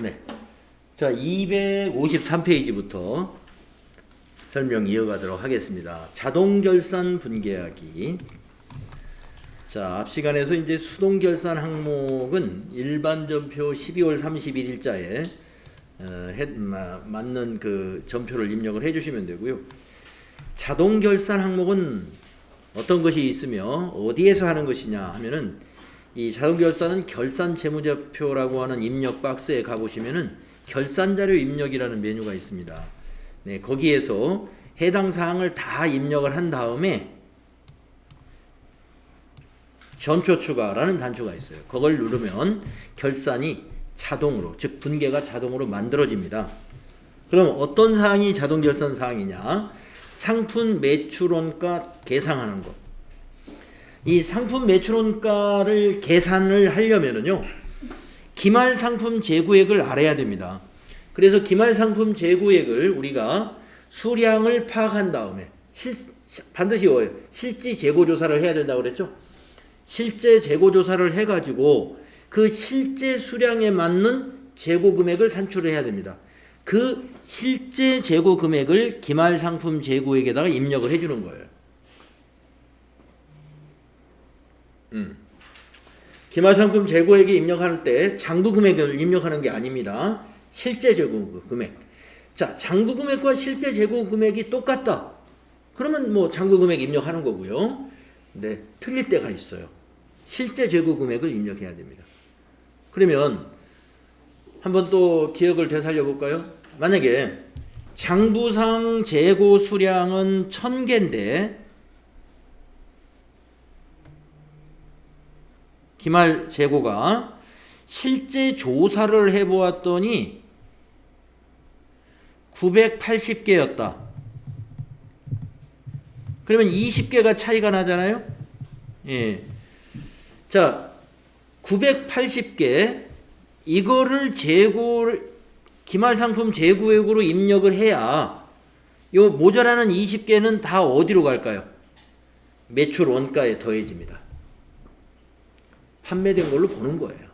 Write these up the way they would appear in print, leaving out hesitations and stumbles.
네. 자, 253페이지부터 설명 이어가도록 하겠습니다. 자동결산 분계하기. 자, 앞 시간에서 이제 수동결산 항목은 일반 전표 12월 31일자에 맞는 그 전표를 입력을 해주시면 되고요. 자동결산 항목은 어떤 것이 있으며 어디에서 하는 것이냐 하면은 이 자동결산은 결산재무제표라고 하는 입력 박스에 가보시면은 결산자료 입력이라는 메뉴가 있습니다. 네, 거기에서 해당 사항을 다 입력을 한 다음에 전표 추가라는 단추가 있어요. 그걸 누르면 결산이 자동으로, 즉 분계가 자동으로 만들어집니다. 그럼 어떤 사항이 자동결산 사항이냐? 상품 매출원가 계산하는 것. 이 상품 매출원가를 계산을 하려면은요, 기말 상품 재고액을 알아야 됩니다. 그래서 기말 상품 재고액을 우리가 수량을 파악한 다음에 반드시 실제 재고 조사를 해야 된다고 그랬죠? 실제 재고 조사를 해가지고 그 실제 수량에 맞는 재고 금액을 산출을 해야 됩니다. 그 실제 재고 금액을 기말 상품 재고액에다가 입력을 해주는 거예요. 기말 상품 재고액에 입력할 때 장부 금액을 입력하는 게 아닙니다. 실제 재고 금액. 자, 장부 금액과 실제 재고 금액이 똑같다. 그러면 뭐 장부 금액 입력하는 거고요. 근데 틀릴 때가 있어요. 실제 재고 금액을 입력해야 됩니다. 그러면 한번 또 기억을 되살려 볼까요? 만약에 장부상 재고 수량은 1000개인데 기말 재고가 실제 조사를 해보았더니 980개였다. 그러면 20개가 차이가 나잖아요? 예. 자, 980개, 이거를 기말상품 재고액으로 입력을 해야 요 모자라는 20개는 다 어디로 갈까요? 매출 원가에 더해집니다. 판매된 걸로 보는 거예요.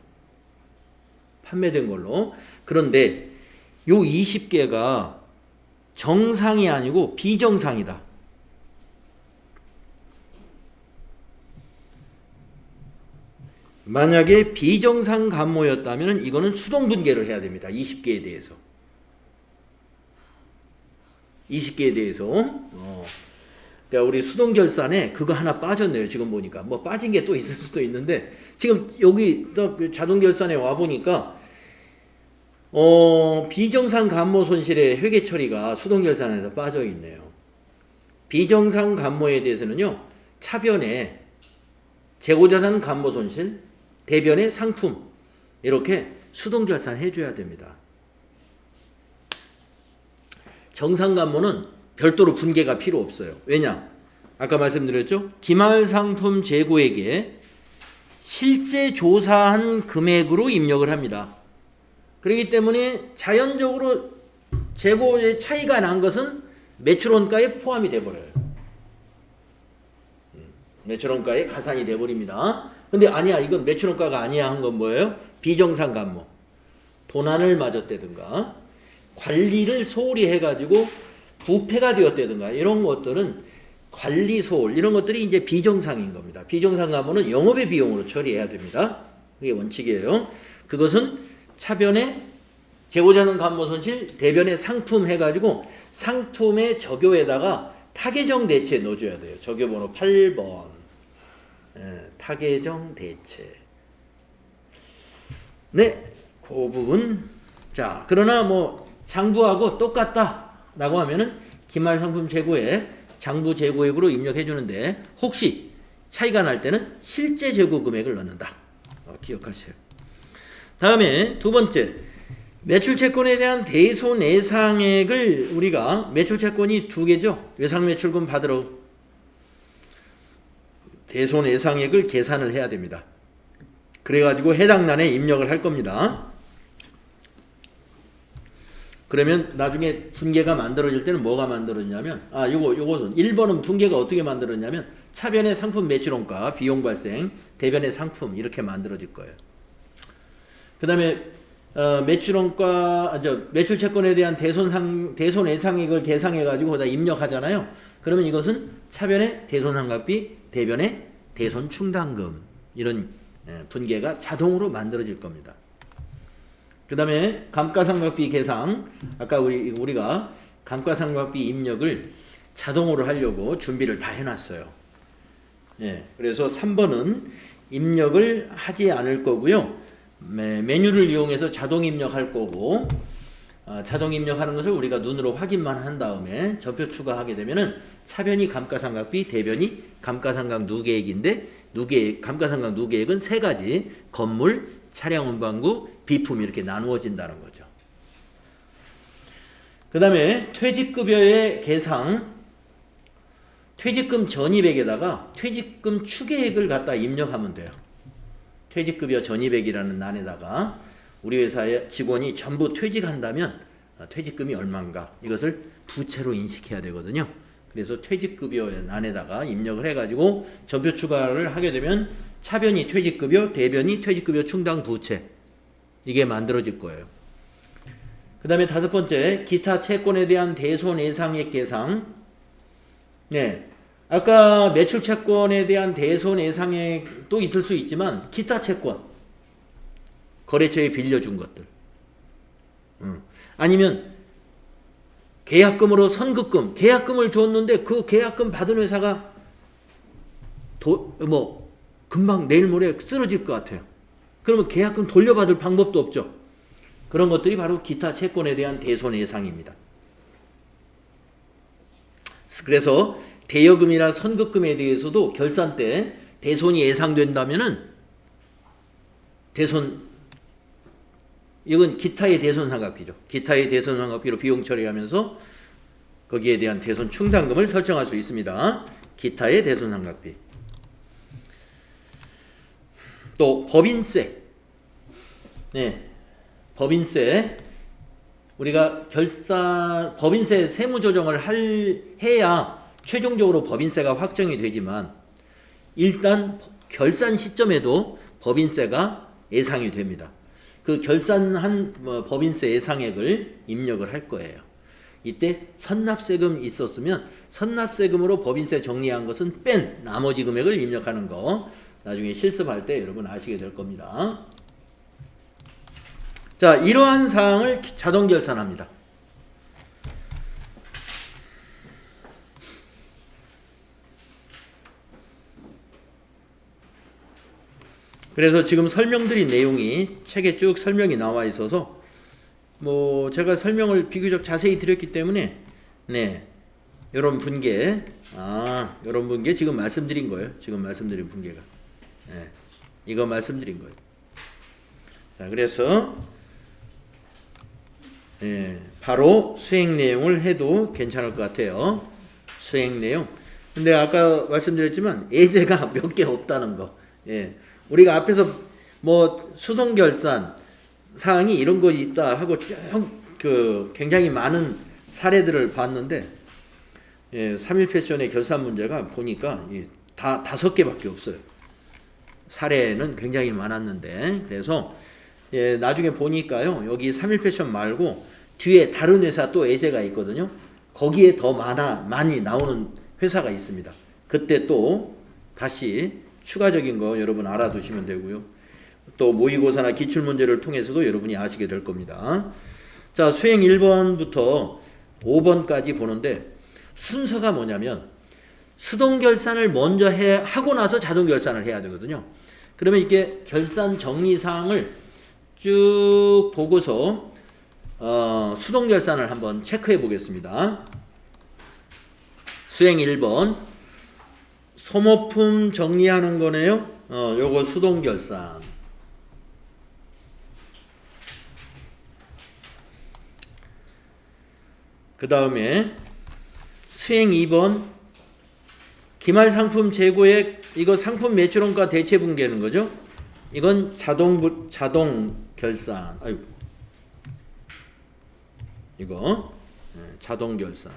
판매된 걸로. 그런데 요 20개가 정상이 아니고 비정상이다. 만약에 비정상 감모였다면 이거는 수동 분계를 해야 됩니다. 20개에 대해서. 20개에 대해서. 그러니까 우리 수동 결산에 그거 하나 빠졌네요. 지금 보니까. 뭐 빠진 게 또 있을 수도 있는데 지금 여기 자동 결산에 와 보니까 비정상 감모 손실의 회계 처리가 수동 결산에서 빠져 있네요. 비정상 감모에 대해서는요. 차변에 재고자산 감모 손실, 대변의 상품 이렇게 수동 결산 해줘야 됩니다. 정상 감모는 별도로 분계가 필요 없어요. 왜냐? 아까 말씀드렸죠? 기말 상품 재고액에 실제 조사한 금액으로 입력을 합니다. 그렇기 때문에 자연적으로 재고의 차이가 난 것은 매출원가에 포함이 돼버려요. 매출원가에 가산이 돼버립니다. 근데 아니야, 이건 매출원가가 아니야 한 건 뭐예요? 비정상 감모. 도난을 맞았다든가 관리를 소홀히 해가지고 부패가 되었다든가 이런 것들은 관리 소홀 이런 것들이 이제 비정상인 겁니다. 비정상 감모는 영업의 비용으로 처리해야 됩니다. 그게 원칙이에요. 그것은 차변에 재고자산 감모 손실, 대변에 상품 해가지고 상품의 적요에다가 타계정 대체 넣어줘야 돼요. 적요번호 8번. 타계정 대체. 네, 그 부분. 자, 그러나 뭐 장부하고 똑같다라고 하면은 기말 상품 재고에 장부 재고액으로 입력해 주는데 혹시 차이가 날 때는 실제 재고 금액을 넣는다. 기억하세요. 다음에 두 번째, 매출 채권에 대한 대손해상액을 우리가 매출 채권이 두 개죠. 외상매출금 받으러 대손해상액을 계산을 해야 됩니다. 그래가지고 해당 난에 입력을 할 겁니다. 그러면 나중에 분계가 만들어질 때는 뭐가 만들어지냐면 요것은 1번은 분계가 어떻게 만들어지냐면 차변의 상품 매출원가, 비용 발생, 대변의 상품 이렇게 만들어질 거예요. 그 다음에 매출원가, 매출 채권에 대한 대손 예상액을 계상해가지고 거기다 입력하잖아요. 그러면 이것은 차변의 대손상각비, 대변의 대손 충당금, 이런 분계가 자동으로 만들어질 겁니다. 그 다음에 감가상각비 계상, 아까 우리가 감가상각비 입력을 자동으로 하려고 준비를 다 해놨어요. 예, 그래서 3번은 입력을 하지 않을 거고요. 메뉴를 이용해서 자동 입력할 거고, 자동 입력하는 것을 우리가 눈으로 확인만 한 다음에 전표 추가하게 되면은 차변이 감가상각비, 대변이 감가상각 누계액인데, 감가상각 누계액은 세 가지: 건물, 차량 운반구, 비품, 이렇게 나누어진다는 거죠. 그 다음에 퇴직급여의 계상, 퇴직금 전입액에다가 퇴직금 추계액을 갖다 입력하면 돼요. 퇴직급여 전입액이라는 란에다가 우리 회사의 직원이 전부 퇴직한다면 퇴직금이 얼마인가, 이것을 부채로 인식해야 되거든요. 그래서 퇴직급여 란에다가 입력을 해가지고 전표 추가를 하게 되면 차변이 퇴직급여, 대변이 퇴직급여 충당 부채, 이게 만들어질 거예요. 그 다음에 5번째, 기타 채권에 대한 대손 예상액 계상. 네, 아까 매출 채권에 대한 대손 예상액도 있을 수 있지만 기타 채권, 거래처에 빌려준 것들, 아니면 계약금으로 선급금, 계약금을 줬는데 그 계약금 받은 회사가 금방 내일 모레 쓰러질 것 같아요. 그러면 계약금 돌려받을 방법도 없죠. 그런 것들이 바로 기타 채권에 대한 대손 예상입니다. 그래서 대여금이나 선급금에 대해서도 결산 때 대손이 예상된다면은 이건 기타의 대손상각비죠. 기타의 대손상각비로 비용 처리하면서 거기에 대한 대손 충당금을 설정할 수 있습니다. 기타의 대손상각비. 또 법인세. 네, 법인세. 우리가 법인세 세무 조정을 해야 최종적으로 법인세가 확정이 되지만, 일단 결산 시점에도 법인세가 예상이 됩니다. 그 결산한 법인세 예상액을 입력을 할 거예요. 이때 선납세금 있었으면 선납세금으로 법인세 정리한 것은 뺀 나머지 금액을 입력하는 거, 나중에 실습할 때 여러분 아시게 될 겁니다. 자, 이러한 사항을 자동 결산합니다. 그래서 지금 설명드린 내용이 책에 쭉 설명이 나와 있어서 제가 설명을 비교적 자세히 드렸기 때문에, 네, 이런 분계, 이런 분계 지금 말씀드린 거예요. 지금 말씀드린 분계가, 네, 이거 말씀드린 거예요. 자, 그래서 바로 수행 내용을 해도 괜찮을 것 같아요. 수행 내용. 근데 아까 말씀드렸지만 예제가 몇 개 없다는 거. 우리가 앞에서 수동결산 사항이 이런 거 있다 하고 쭉 굉장히 많은 사례들을 봤는데, 3일 패션의 결산 문제가 보니까 다 5개밖에 없어요. 사례는 굉장히 많았는데, 그래서 나중에 보니까요, 여기 3일 패션 말고 뒤에 다른 회사 또 예제가 있거든요. 거기에 더 많이 나오는 회사가 있습니다. 그때 또 다시 추가적인 거 여러분 알아두시면 되고요. 또 모의고사나 기출문제를 통해서도 여러분이 아시게 될 겁니다. 자, 수행 1번부터 5번까지 보는데 순서가 뭐냐면 수동결산을 먼저 하고 나서 자동결산을 해야 되거든요. 그러면 이게 결산 정리사항을 쭉 보고서 수동결산을 한번 체크해 보겠습니다. 수행 1번 소모품 정리하는 거네요. 요거 수동결산. 그 다음에 수행 2번 기말상품 재고액, 이거 상품 매출원가 대체 분계는 거죠. 이건 자동 결산. 이거 자동 결산.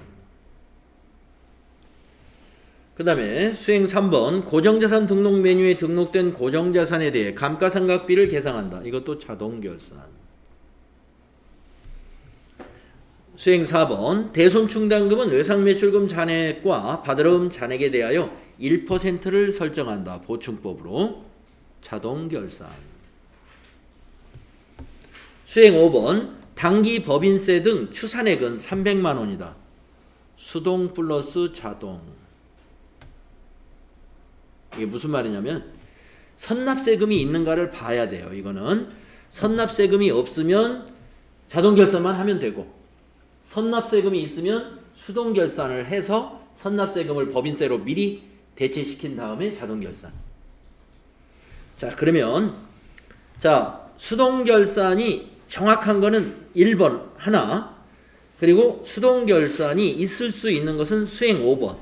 그 다음에 수행 3번 고정자산 등록 메뉴에 등록된 고정자산에 대해 감가상각비를 계상한다. 이것도 자동결산. 수행 4번 대손충당금은 외상매출금 잔액과 받으러움 잔액에 대하여 1%를 설정한다. 보충법으로 자동결산. 수행 5번 당기 법인세 등 추산액은 300만 원이다. 수동 플러스 자동. 이게 무슨 말이냐면 선납세금이 있는가를 봐야 돼요. 이거는 선납세금이 없으면 자동결산만 하면 되고 선납세금이 있으면 수동결산을 해서 선납세금을 법인세로 미리 대체시킨 다음에 자동결산. 자, 그러면 자, 수동결산이 정확한 거는 1번 하나, 그리고 수동결산이 있을 수 있는 것은 수행 5번.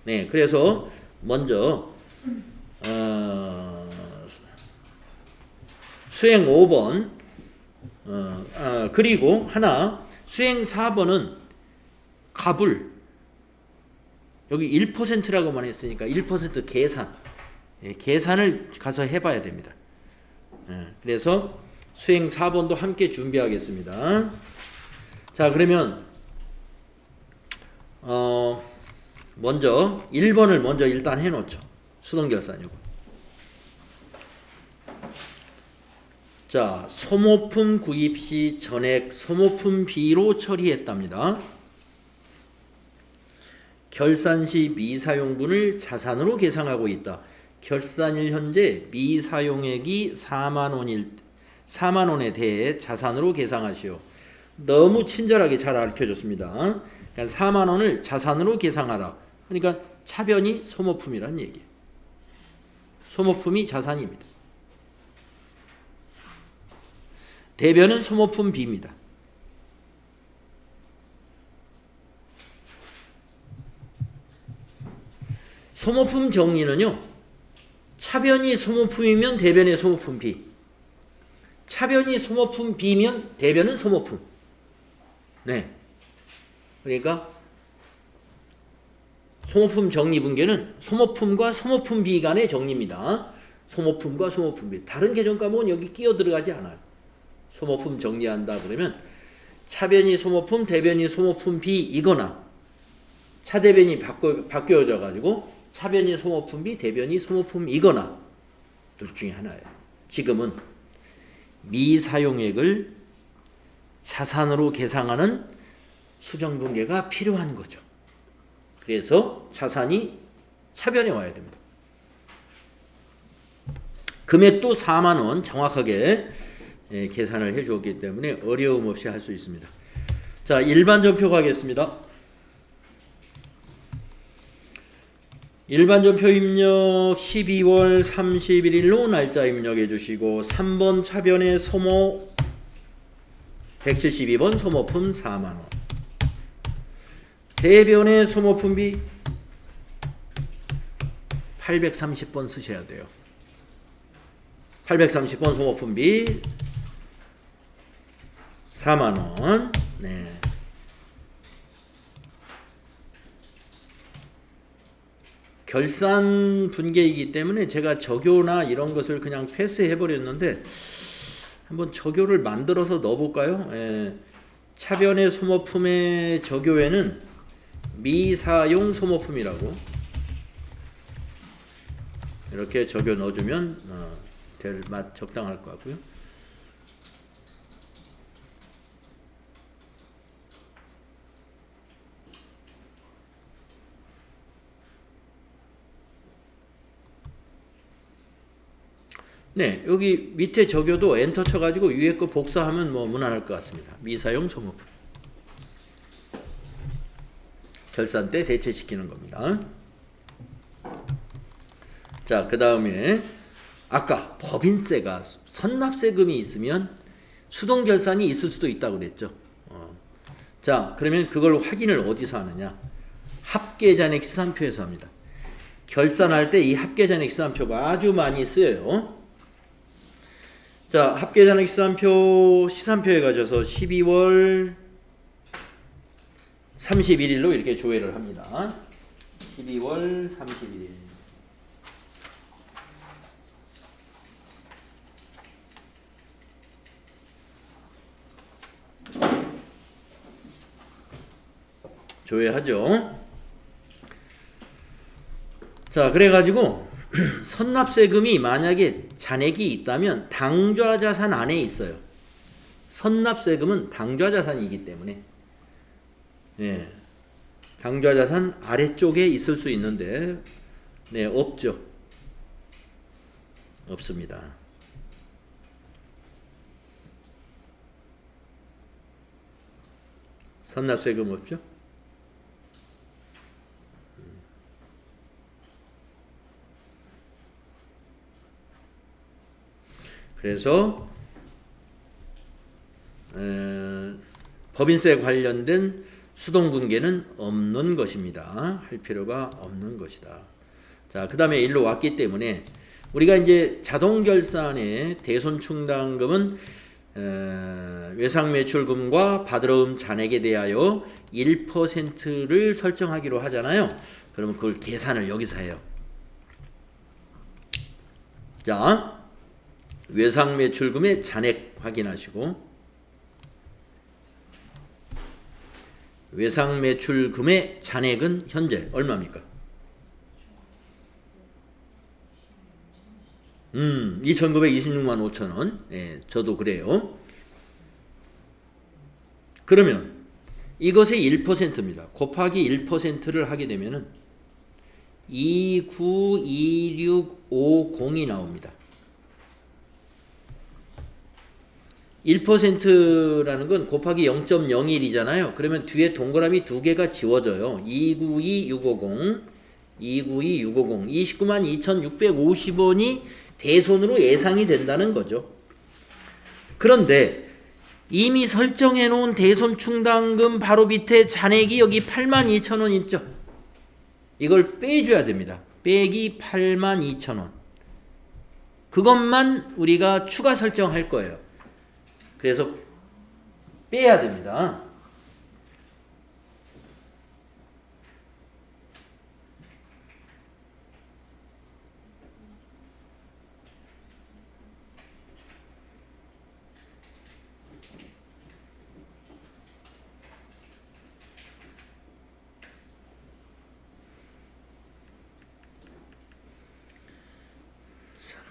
네, 그래서 먼저 수행 5번 그리고 하나 수행 4번은 가불 여기 1%라고만 했으니까 1% 계산 계산을 가서 해봐야 됩니다. 그래서 수행 4번도 함께 준비하겠습니다. 자, 그러면 먼저 1번을 먼저 일단 해놓죠. 수동결산이고. 자, 소모품 구입 시 전액 소모품비로 처리했답니다. 결산 시 미사용분을 자산으로 계상하고 있다. 결산일 현재 미사용액이 4만 원에 대해 자산으로 계상하시오. 너무 친절하게 잘 알려줬습니다. 그러니까 4만 원을 자산으로 계상하라. 그러니까 차변이 소모품이란 얘기예요. 소모품이 자산입니다. 대변은 소모품 B입니다. 소모품 정리는요. 차변이 소모품이면 대변의 소모품 B. 차변이 소모품 B면 대변은 소모품. 네. 그러니까 소모품 정리 분계는 소모품과 소모품 B 간의 정리입니다. 소모품과 소모품 B. 다른 개정 과목은 여기 끼어 들어가지 않아요. 소모품 정리한다 그러면 차변이 소모품, 대변이 소모품 B 이거나 차대변이 바뀌어져 가지고 차변이 소모품 B, 대변이 소모품 이거나 둘 중에 하나예요. 지금은 미사용액을 자산으로 계상하는 수정분계가 필요한 거죠. 그래서 자산이 차변에 와야 됩니다. 금액도 4만 원 정확하게 계산을 해주었기 때문에 어려움 없이 할 수 있습니다. 자, 일반 전표 가겠습니다. 일반 전표 입력 12월 31일로 날짜 입력해 주시고 3번 차변의 소모 172번 소모품 4만 원. 대변의 소모품비 830번 쓰셔야 돼요. 830번 소모품비 4만 원. 네. 결산 분계이기 때문에 제가 적요나 이런 것을 그냥 패스해 버렸는데 한번 적요를 만들어서 넣어 볼까요? 예. 차변의 소모품의 적요에는 미사용 소모품이라고 이렇게 적요 넣어주면 될 맛 적당할 것 같고요. 네, 여기 밑에 적요도 엔터 쳐가지고 위에 거 복사하면 뭐 무난할 것 같습니다. 미사용 소모품. 결산 때 대체시키는 겁니다. 자, 그 다음에 아까 법인세가 선납세금이 있으면 수동결산이 있을 수도 있다고 그랬죠. 자, 그러면 그걸 확인을 어디서 하느냐? 합계잔액 시산표에서 합니다. 결산할 때 이 합계잔액 시산표가 아주 많이 쓰여요. 자, 합계잔액 시산표에 가셔서 12월 31일로 이렇게 조회를 합니다. 12월 31일. 조회하죠. 자, 그래가지고 선납세금이 만약에 잔액이 있다면 당좌자산 안에 있어요. 선납세금은 당좌자산이기 때문에 예, 당좌자산 아래쪽에 있을 수 있는데 네, 없죠. 없습니다. 선납세금 없죠? 그래서 법인세 관련된 수동분계는 없는 것입니다. 할 필요가 없는 것이다. 자, 그 다음에 일로 왔기 때문에 우리가 이제 자동결산의 대손충당금은 외상매출금과 받으러움 잔액에 대하여 1%를 설정하기로 하잖아요. 그러면 그걸 계산을 여기서 해요. 자, 외상매출금의 잔액 확인하시고 외상매출금의 잔액은 현재 얼마입니까? 2,926만 5천원. 예, 저도 그래요. 그러면 이것의 1%입니다. 곱하기 1%를 하게 되면은 292650이 나옵니다. 1%라는 건 곱하기 0.01이잖아요. 그러면 뒤에 동그라미 두 개가 지워져요. 292650, 292650, 292,650원이 대손으로 예상이 된다는 거죠. 그런데 이미 설정해 놓은 대손 충당금 바로 밑에 잔액이 여기 82,000원 있죠. 이걸 빼줘야 됩니다. 빼기 82,000원. 그것만 우리가 추가 설정할 거예요. 그래서 빼야 됩니다.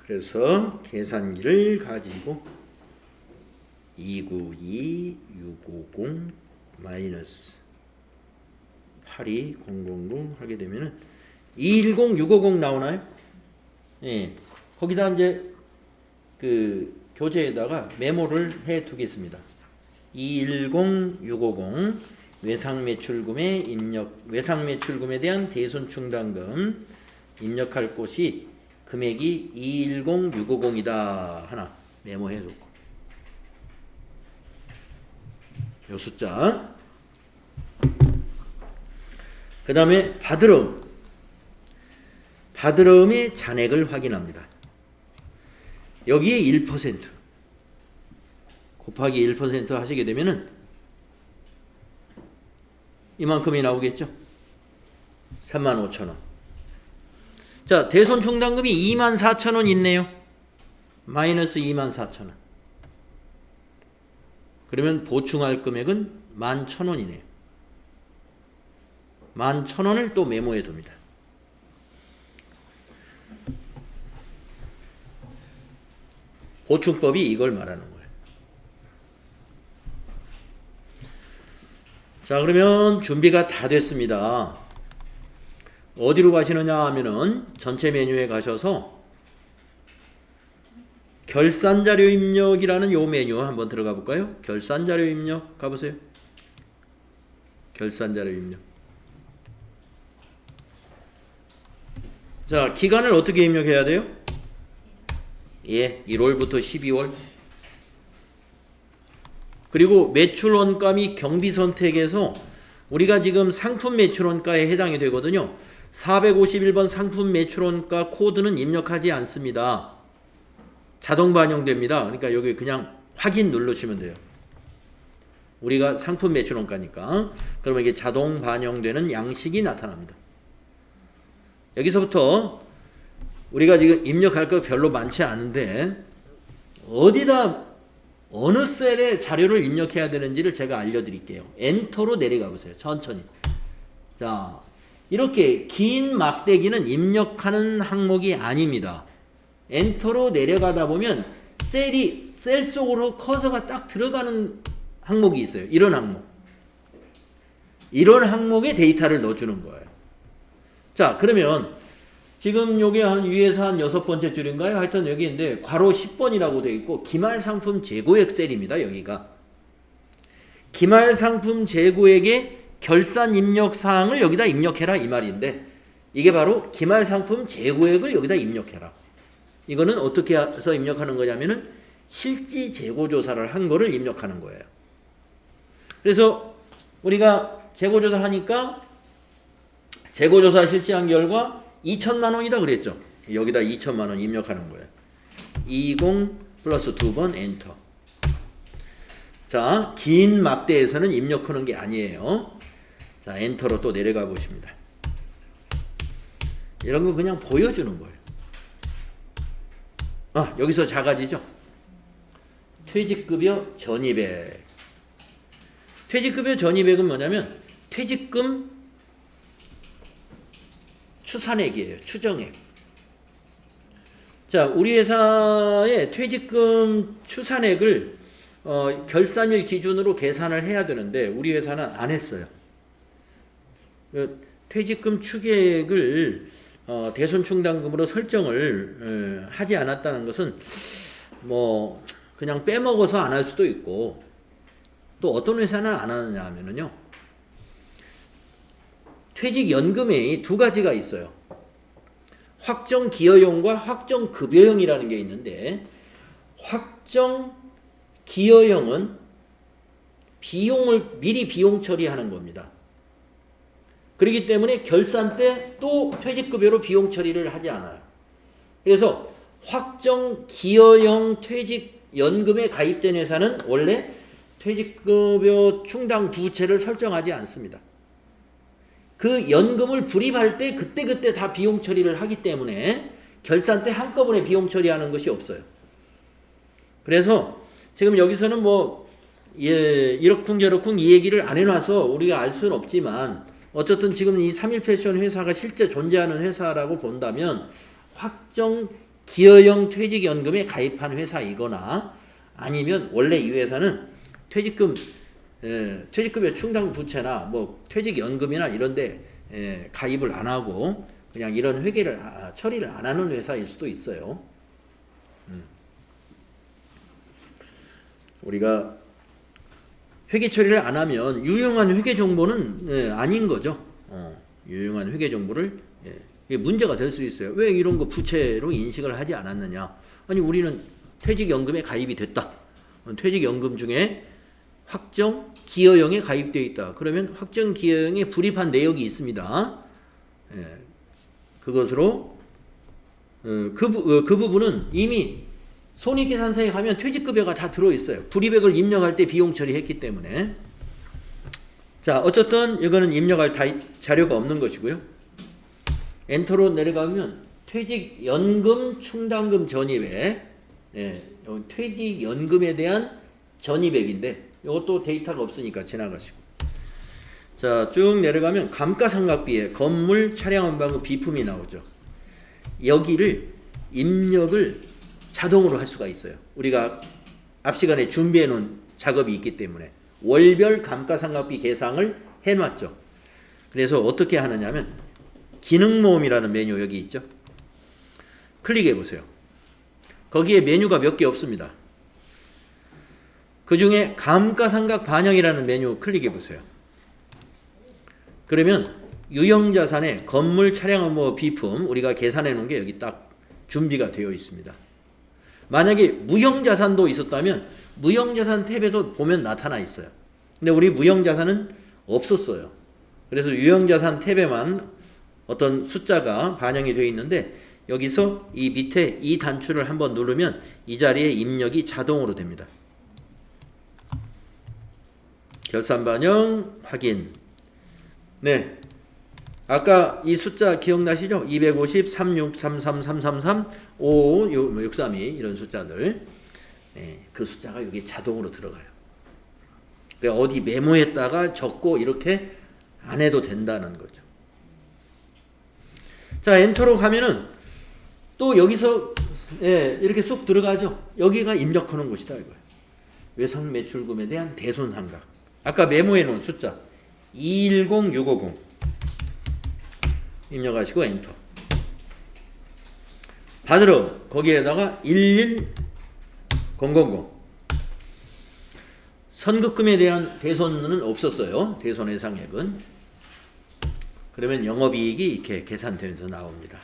그래서 계산기를 가지고 292650 마이너스 82000 하게 되면은 210650 나오나요? 예. 거기다 이제 그 교재에다가 메모를 해 두겠습니다. 210650 외상매출금의 입력, 외상매출금에 대한 대손충당금 입력할 곳이 금액이 210650이다 하나 메모해 줬고 요 숫자. 그 다음에 받으러움. 받으러움의 잔액을 확인합니다. 여기에 1% 곱하기 1% 하시게 되면은 이만큼이 나오겠죠. 35,000원. 자, 대손충당금이 24,000원 있네요. 마이너스 24,000원. 그러면 보충할 금액은 11,000원이네요. 11,000원을 또 메모해 둡니다. 보충법이 이걸 말하는 거예요. 자, 그러면 준비가 다 됐습니다. 어디로 가시느냐 하면은 전체 메뉴에 가셔서 결산자료 입력이라는 요 메뉴 한번 들어가 볼까요? 결산자료 입력 가보세요. 결산자료 입력. 자, 기간을 어떻게 입력해야 돼요? 예, 1월부터 12월. 그리고 매출원가 및 경비 선택에서 우리가 지금 상품 매출원가에 해당이 되거든요. 451번 상품 매출원가 코드는 입력하지 않습니다. 자동 반영됩니다. 그러니까 여기 그냥 확인 누르시면 돼요. 우리가 상품 매출원가니까. 그러면 이게 자동 반영되는 양식이 나타납니다. 여기서부터 우리가 지금 입력할 거 별로 많지 않은데 어디다 어느 셀에 자료를 입력해야 되는지를 제가 알려드릴게요. 엔터로 내려가 보세요. 천천히. 자, 이렇게 긴 막대기는 입력하는 항목이 아닙니다. 엔터로 내려가다 보면 셀 속으로 커서가 딱 들어가는 항목이 있어요. 이런 항목. 이런 항목에 데이터를 넣어주는 거예요. 자, 그러면 지금 요게 위에서 한 6번째 줄인가요? 하여튼 여기인데 괄호 10번이라고 되어 있고 기말 상품 재고액 셀입니다. 여기가. 기말 상품 재고액의 결산 입력 사항을 여기다 입력해라 이 말인데 이게 바로 기말 상품 재고액을 여기다 입력해라. 이거는 어떻게 해서 입력하는 거냐면은 실지 재고 조사를 한 거를 입력하는 거예요. 그래서 우리가 재고 조사 하니까 재고 조사 실시한 결과 2천만 원이다 그랬죠. 여기다 2천만 원 입력하는 거예요. 20 플러스 2번 엔터. 자, 긴 막대에서는 입력하는 게 아니에요. 자, 엔터로 또 내려가 보십니다. 이런 거 그냥 보여주는 거예요. 아, 여기서 작아지죠? 퇴직급여 전입액. 퇴직급여 전입액은 뭐냐면 퇴직금 추산액이에요. 추정액. 자, 우리 회사의 퇴직금 추산액을 결산일 기준으로 계산을 해야 되는데 우리 회사는 안 했어요. 퇴직금 추계액을 대손충당금으로 설정을 하지 않았다는 것은 뭐 그냥 빼먹어서 안 할 수도 있고 또 어떤 회사는 안 하느냐 하면은요. 퇴직연금에 두 가지가 있어요. 확정기여형과 확정급여형이라는 게 있는데 확정기여형은 비용을 미리 비용 처리하는 겁니다. 그렇기 때문에 결산 때 또 퇴직급여로 비용 처리를 하지 않아요. 그래서 확정기여형 퇴직연금에 가입된 회사는 원래 퇴직급여 충당 부채를 설정하지 않습니다. 그 연금을 불입할 때 그때그때 다 비용 처리를 하기 때문에 결산 때 한꺼번에 비용 처리하는 것이 없어요. 그래서 지금 여기서는 뭐 이러쿵저러쿵 이 얘기를 안 해놔서 우리가 알 수는 없지만 어쨌든 지금 이 3.1패션 회사가 실제 존재하는 회사라고 본다면 확정 기여형 퇴직연금에 가입한 회사이거나 아니면 원래 이 회사는 퇴직급여 충당 부채나 뭐 퇴직연금이나 이런데 가입을 안 하고 그냥 이런 회계를 처리를 안 하는 회사일 수도 있어요. 우리가 회계 처리를 안 하면 유용한 회계 정보는 아닌 거죠. 유용한 회계 정보를 이게 문제가 될 수 있어요. 왜 이런 거 부채로 인식을 하지 않았느냐? 아니 우리는 퇴직연금에 가입이 됐다. 퇴직연금 중에 확정 기여형에 가입되어 있다. 그러면 확정 기여형에 불입한 내역이 있습니다. 그것으로 그 부분은 이미 손익계산서에 가면 퇴직급여가 다 들어있어요. 불이백을 입력할 때 비용 처리했기 때문에. 자, 어쨌든 이거는 입력할 자료가 없는 것이고요. 엔터로 내려가면 퇴직연금 충당금 전입액, 퇴직연금에 대한 전입액인데 이것도 데이터가 없으니까 지나가시고. 자, 쭉 내려가면 감가상각비에 건물, 차량 운반금, 비품이 나오죠. 여기를 입력을 자동으로 할 수가 있어요. 우리가 앞 시간에 준비해 놓은 작업이 있기 때문에 월별 감가상각비 계상을 해놨죠. 그래서 어떻게 하느냐면 기능모음이라는 메뉴 여기 있죠. 클릭해 보세요. 거기에 메뉴가 몇 개 없습니다. 그 중에 감가상각 반영이라는 메뉴 클릭해 보세요. 그러면 유형자산에 건물, 차량, 비품 우리가 계산해 놓은 게 여기 딱 준비가 되어 있습니다. 만약에 무형자산도 있었다면 무형자산 탭에도 보면 나타나 있어요. 근데 우리 무형자산은 없었어요. 그래서 유형자산 탭에만 어떤 숫자가 반영이 되어 있는데 여기서 이 밑에 이 단추를 한번 누르면 이 자리에 입력이 자동으로 됩니다. 결산 반영 확인. 네. 아까 이 숫자 기억나시죠? 250, 36, 33, 333, 5, 632 이런 숫자들. 네, 그 숫자가 여기 자동으로 들어가요. 그러니까 어디 메모했다가 적고 이렇게 안 해도 된다는 거죠. 자, 엔터로 가면은 또 여기서 이렇게 쏙 들어가죠. 여기가 입력하는 곳이다 이거예요. 외상 매출금에 대한 대손상각. 아까 메모해 놓은 숫자 210650 입력하시고 엔터. 받으러 거기에다가 11000 선급금에 대한 대손은 없었어요. 대손해상액은. 그러면 영업이익이 이렇게 계산되면서 나옵니다.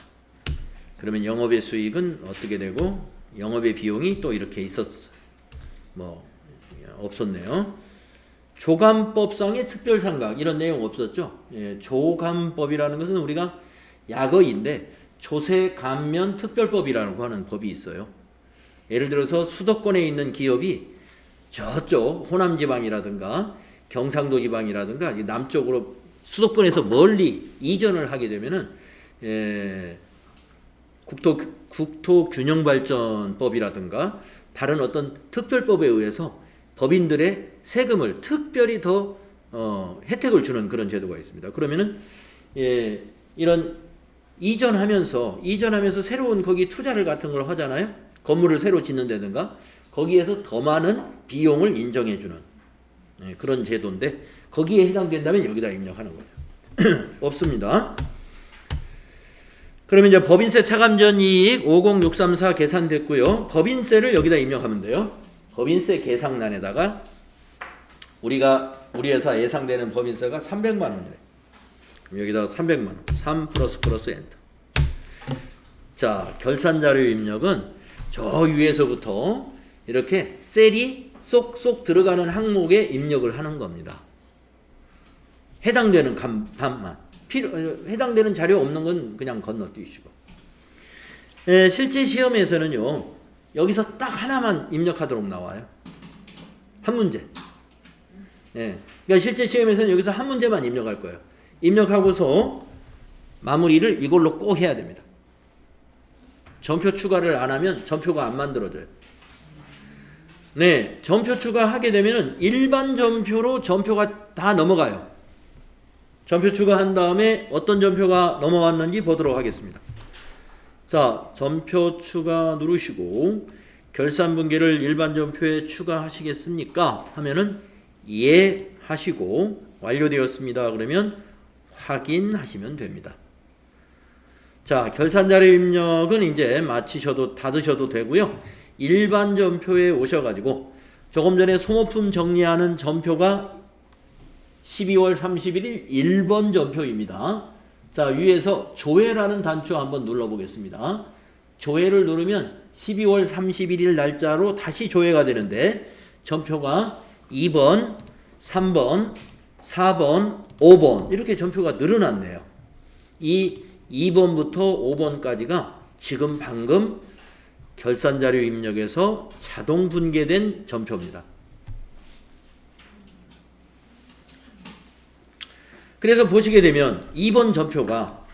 그러면 영업의 수익은 어떻게 되고 영업의 비용이 또 이렇게 있었어요. 뭐 없었네요. 조감법상의 특별상각 이런 내용 없었죠. 조감법이라는 것은 우리가 약어인데 조세감면 특별법이라고 하는 법이 있어요. 예를 들어서 수도권에 있는 기업이 저쪽 호남지방이라든가 경상도지방이라든가 남쪽으로 수도권에서 멀리 이전을 하게 되면은 국토균형발전법이라든가 다른 어떤 특별법에 의해서 법인들의 세금을 특별히 더 혜택을 주는 그런 제도가 있습니다. 그러면은 이런 이전하면서 새로운 거기 투자를 같은 걸 하잖아요. 건물을 새로 짓는다든가 거기에서 더 많은 비용을 인정해 주는 그런 제도인데 거기에 해당된다면 여기다 입력하는 거죠. 없습니다. 그러면 이제 법인세 차감전 이익 50634 계산됐고요. 법인세를 여기다 입력하면 돼요. 법인세 계상란에다가 우리 회사 예상되는 법인세가 300만 원이래. 그럼 여기다가 300만 원. 3 플러스 엔터. 자, 결산자료 입력은 저 위에서부터 이렇게 셀이 쏙쏙 들어가는 항목에 입력을 하는 겁니다. 해당되는 반만. 해당되는 자료 없는 건 그냥 건너뛰시고. 실제 시험에서는요. 여기서 딱 하나만 입력하도록 나와요. 한 문제. 그러니까 실제 시험에서는 여기서 한 문제만 입력할 거예요. 입력하고서 마무리를 이걸로 꼭 해야 됩니다. 전표 추가를 안 하면 전표가 안 만들어져요. 전표 추가하게 되면은 일반 전표로 전표가 다 넘어가요. 전표 추가한 다음에 어떤 전표가 넘어왔는지 보도록 하겠습니다. 자, 전표 추가 누르시고 결산분계를 일반 전표에 추가하시겠습니까? 하면은 예 하시고 완료되었습니다. 그러면 확인하시면 됩니다. 자, 결산자료 입력은 이제 마치셔도 닫으셔도 되고요. 일반 전표에 오셔가지고 조금 전에 소모품 정리하는 전표가 12월 31일 1번 전표입니다. 자, 위에서 조회라는 단추 한번 눌러보겠습니다. 조회를 누르면 12월 31일 날짜로 다시 조회가 되는데 전표가 2번, 3번, 4번, 5번 이렇게 전표가 늘어났네요. 이 2번부터 5번까지가 지금 방금 결산자료 입력에서 자동 분계된 전표입니다. 그래서 보시게 되면 2번 전표가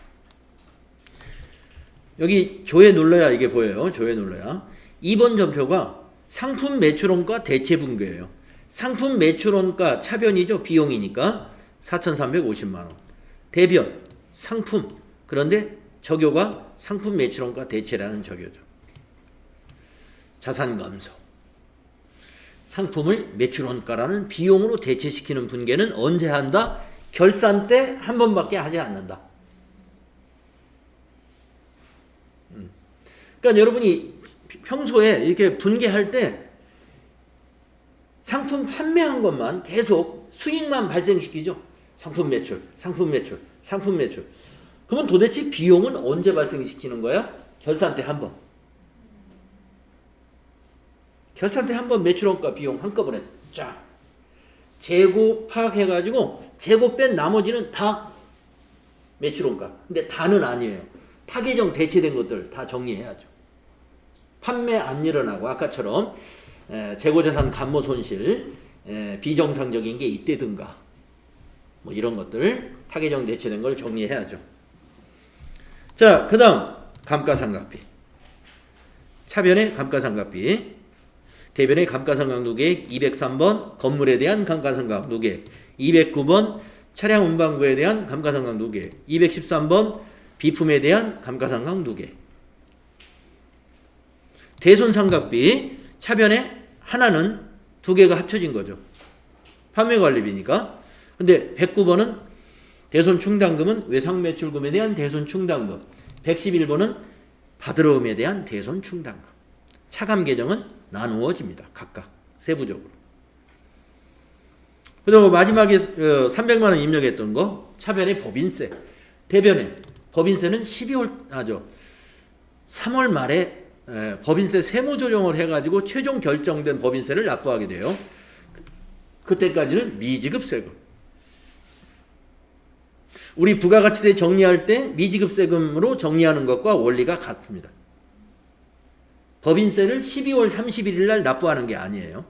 여기 조회 눌러야 이게 보여요. 조회 눌러야. 2번 전표가 상품 매출원가 대체 분괴예요. 상품 매출원가 차변이죠. 비용이니까 4,350만 원. 대변 상품. 그런데 적요가 상품 매출원가 대체라는 적요죠. 자산 감소. 상품을 매출원가라는 비용으로 대체시키는 분괴는 언제 한다? 결산 때 한 번밖에 하지 않는다. 그러니까 여러분이 평소에 이렇게 분괴할 때 상품 판매한 것만 계속 수익만 발생시키죠. 상품 매출, 상품 매출, 상품 매출. 그러면 도대체 비용은 언제 발생시키는 거야? 결산 때 한 번. 결산 때 한 번 매출원가 비용 한꺼번에 쫙 재고 파악해가지고 재고 뺀 나머지는 다 매출원가. 근데 다는 아니에요. 타계정 대체된 것들 다 정리해야죠. 판매 안 일어나고 아까처럼 재고자산 감모 손실 비정상적인 게 있대든가 뭐 이런 것들 타계정 대체된 걸 정리해야죠. 자, 그 다음 감가상각비. 차변의 감가상각비. 대변의 감가상각 누계액 203번 건물에 대한 감가상각 누계액 209번 차량 운반부에 대한 감가상각 누계. 213번 비품에 대한 감가상각 누계. 대손상각비 차변에 하나는 두 개가 합쳐진 거죠. 판매관리비니까. 근데 109번은 대손충당금은 외상매출금에 대한 대손충당금. 111번은 받으러움에 대한 대손충당금. 차감 계정은 나누어집니다. 각각 세부적으로. 그리고 마지막에 300만 원 입력했던 거 차변의 법인세. 대변에 법인세는 3월 말에 법인세 세무조정을 해가지고 최종 결정된 법인세를 납부하게 돼요. 그때까지는 미지급세금. 우리 부가가치세 정리할 때 미지급세금으로 정리하는 것과 원리가 같습니다. 법인세를 12월 31일 날 납부하는 게 아니에요.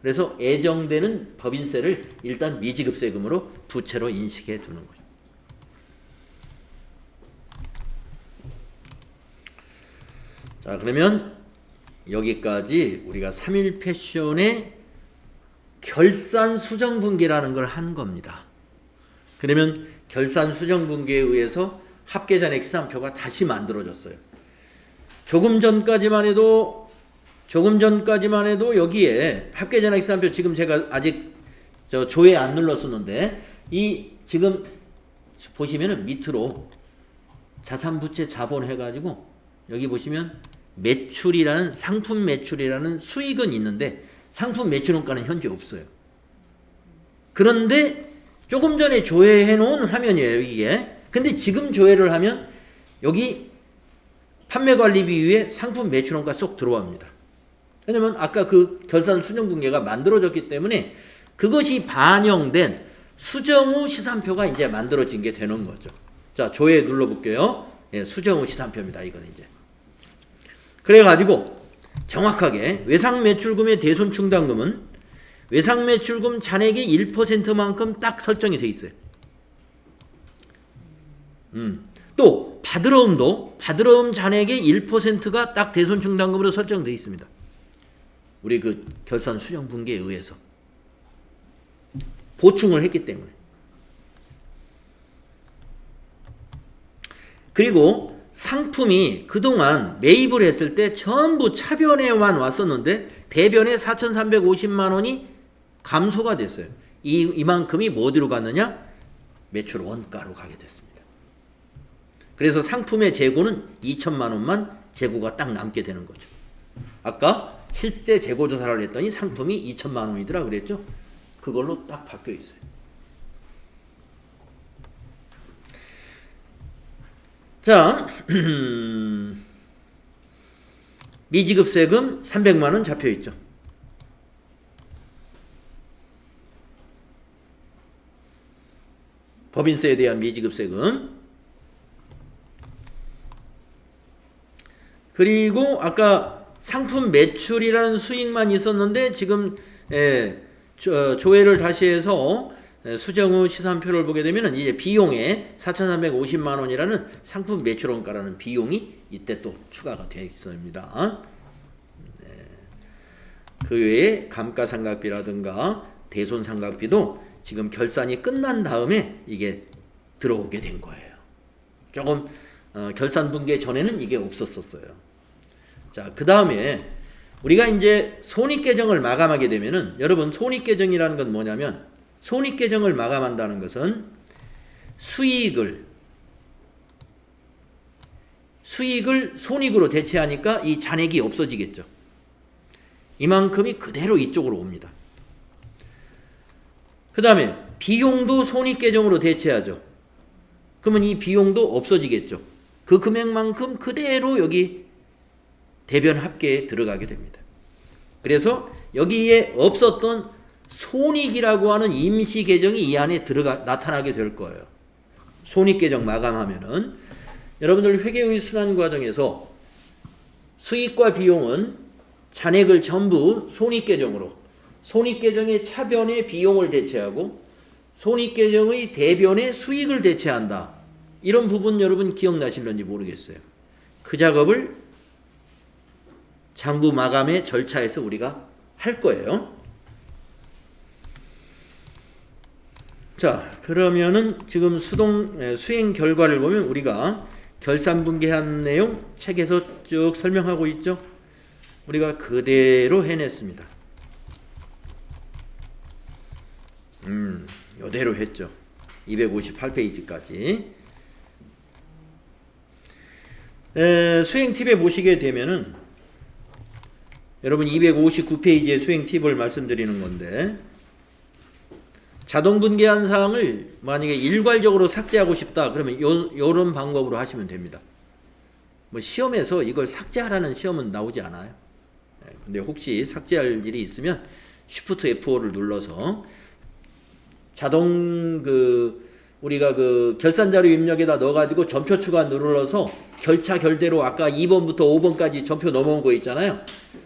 그래서 예정되는 법인세를 일단 미지급세금으로 부채로 인식해 두는 거죠. 자, 그러면 여기까지 우리가 3일 패션의 결산 수정 분계라는 걸 한 겁니다. 그러면 결산 수정 분계에 의해서 합계잔액 시산표가 다시 만들어졌어요. 조금 전까지만 해도 여기에 합계잔액 시산표 지금 제가 아직 조회 안 눌렀었는데 이 지금 보시면은 밑으로 자산부채 자본 해가지고 여기 보시면 매출이라는 상품 매출이라는 수익은 있는데 상품 매출원가는 현재 없어요. 그런데 조금 전에 조회해 놓은 화면이에요, 이게. 근데 지금 조회를 하면 여기 판매관리비 위에 상품 매출원가 쏙 들어옵니다. 왜냐면 아까 그 결산 수정 분계가 만들어졌기 때문에 그것이 반영된 수정 후 시산표가 이제 만들어진 게 되는 거죠. 자, 조회 눌러볼게요. 예, 수정 후 시산표입니다, 이건 이제. 그래가지고 정확하게 외상매출금의 대손충당금은 외상매출금 잔액의 1%만큼 딱 설정이 돼 있어요. 또 받으러움 잔액의 1%가 딱 대손충당금으로 설정돼 있습니다. 우리 그 결산 수정 분계에 의해서 보충을 했기 때문에. 그리고 상품이 그동안 매입을 했을 때 전부 차변에만 왔었는데 대변에 4,350만 원이 감소가 됐어요. 이만큼이 뭐 어디로 갔느냐? 매출 원가로 가게 됐습니다. 그래서 상품의 재고는 2천만 원만 재고가 딱 남게 되는 거죠. 아까 실제 재고 조사를 했더니 상품이 2천만 원이더라 그랬죠? 그걸로 딱 바뀌어 있어요. 자, 미지급세금 300만 원 잡혀 있죠. 법인세에 대한 미지급세금. 그리고 아까 상품 매출이라는 수익만 있었는데 지금 조회를 다시 해서 수정 후 시산표를 보게 되면 이제 비용에 4,350만 원이라는 상품 매출원가라는 비용이 이때 또 추가가 되어 있습니다. 그 외에 감가상각비라든가 대손상각비도 지금 결산이 끝난 다음에 이게 들어오게 된 거예요. 조금 결산 분계 전에는 이게 없었어요. 자, 그 다음에 우리가 이제 손익계정을 마감하게 되면은 여러분 손익계정이라는 건 뭐냐면 손익계정을 마감한다는 것은 수익을 손익으로 대체하니까 이 잔액이 없어지겠죠. 이만큼이 그대로 이쪽으로 옵니다. 그 다음에 비용도 손익계정으로 대체하죠. 그러면 이 비용도 없어지겠죠. 그 금액만큼 그대로 여기 대변 합계에 들어가게 됩니다. 그래서 여기에 없었던 손익이라고 하는 임시 계정이 이 안에 나타나게 될 거예요. 손익계정 마감하면은 여러분들 회계의 순환 과정에서 수익과 비용은 잔액을 전부 손익계정으로 손익계정의 차변의 비용을 대체하고 손익계정의 대변의 수익을 대체한다. 이런 부분 여러분 기억나실런지 모르겠어요. 그 작업을 장부 마감의 절차에서 우리가 할 거예요. 자, 그러면은 지금 수행 결과를 보면 우리가 결산분계한 내용 책에서 쭉 설명하고 있죠. 우리가 그대로 해냈습니다. 요대로 했죠. 258페이지까지. 수행 팁에 보시게 되면은 여러분 259페이지의 수행 팁을 말씀드리는 건데, 자동 분계한 사항을 만약에 일괄적으로 삭제하고 싶다 그러면 요런 방법으로 하시면 됩니다. 뭐 시험에서 이걸 삭제하라는 시험은 나오지 않아요. 근데 혹시 삭제할 일이 있으면 Shift F5를 눌러서 자동 우리가 결산자료 입력에다 넣어가지고 전표 추가 눌러서 결차 결대로 아까 2번부터 5번까지 전표 넘어온 거 있잖아요.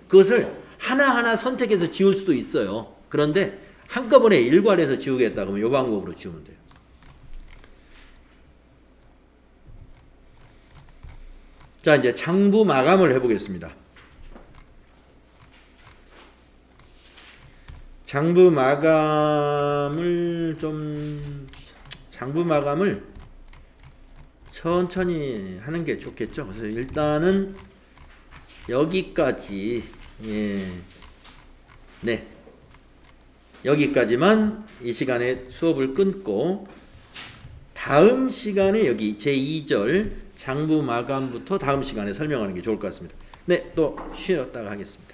그것을 하나하나 선택해서 지울 수도 있어요. 그런데 한꺼번에 일괄해서 지우겠다 그러면 이 방법으로 지우면 돼요. 자, 이제 장부 마감을 해보겠습니다. 장부 마감을 천천히 하는 게 좋겠죠. 그래서 일단은 여기까지, 네, 여기까지만 이 시간에 수업을 끊고 다음 시간에 여기 제2절 장부 마감부터 다음 시간에 설명하는 게 좋을 것 같습니다. 네, 또 쉬었다가 하겠습니다.